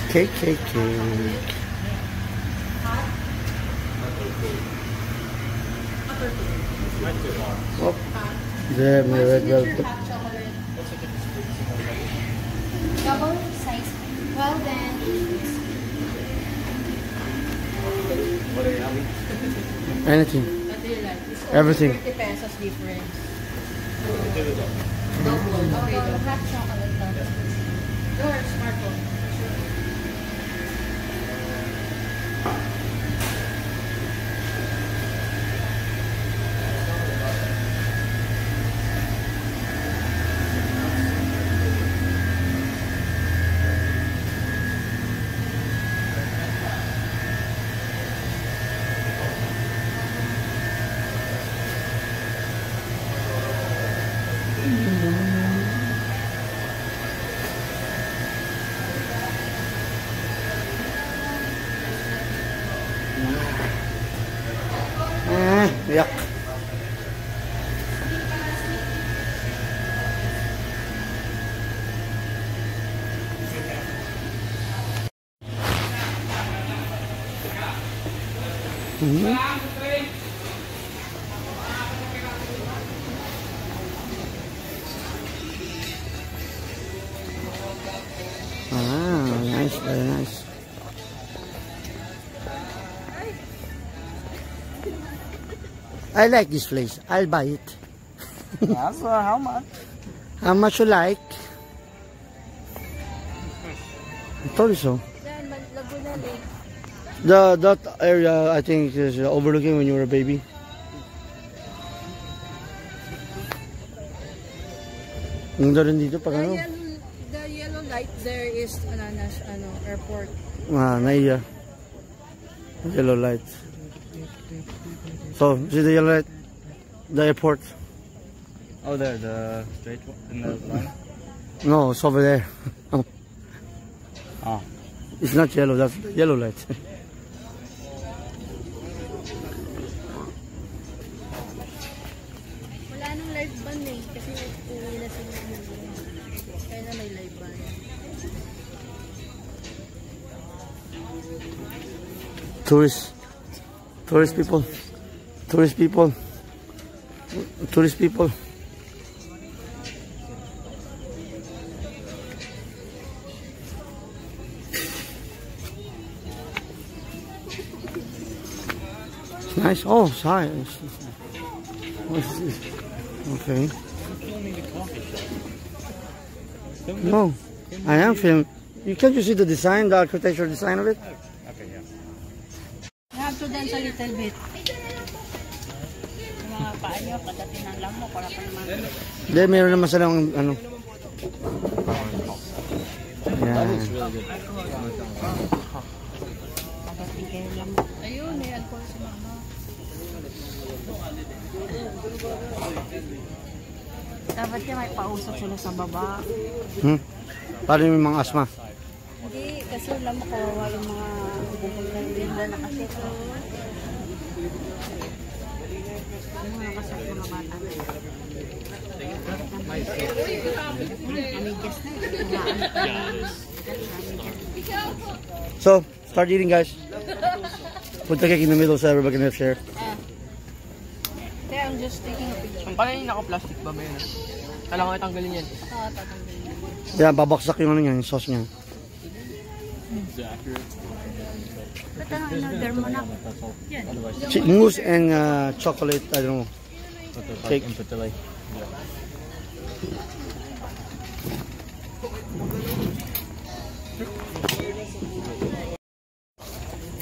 Cake. Oh, there, may red velvet. Double size. Well then. What are you having? Anything. What do you like? It's only Everything. 30 pesos difference. Double. Okay, Double hot chocolate. Your smartphone. Yuck. Nice, very nice. I like this place. I'll buy it. That's how much? How much you like? I told you so. Laguna Lake. That area I think is overlooking when you were a baby. Ganda rin dito pag ano. The yellow light there is airport. Naiya. Yellow light. So, see the yellow light? The airport. Oh, there, the straight one in the line. No, it's over there. Oh. It's not yellow, that's the yellow light. Wala nang live band eh. Kasi uwi na sila. Kaya na may live band. Tourist people. It's nice. Oh, sorry. What's this? Okay. No, I am filming. Can't you see the design, the architectural design of it? Okay, yeah. You have to dance a little bit. Mga paa nyo, pagdating ng lamok, wala pa naman. Hindi, meron naman silang ano. That Yan. looks really good. Pagdating kayo lamok. Ayun, may alcohol si mama. Dapat niya may pausok sila sa baba. Paano yung mga asma? Hindi, kasi lamok kawawa yung mga bubong na kasi. Yung mga nakasap mga bata na yun. Amigas na yun. So, start eating guys. Put the cake in the middle so everybody can share. Kaya I'm just taking a picture. Ang pala yung naka-plastic ba ba yun? Kailangan ko itanggalin yan. Oo, tatanggalin. Yan, babaksak yung ano niya, yung sauce niya. Ba't ano, in-order mo na? Mousse and chocolate, I don't know. Cake.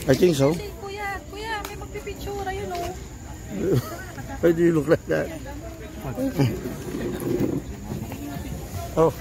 I think so. Kuya, may magpipitsura yun o. Why do you look like that? Oh.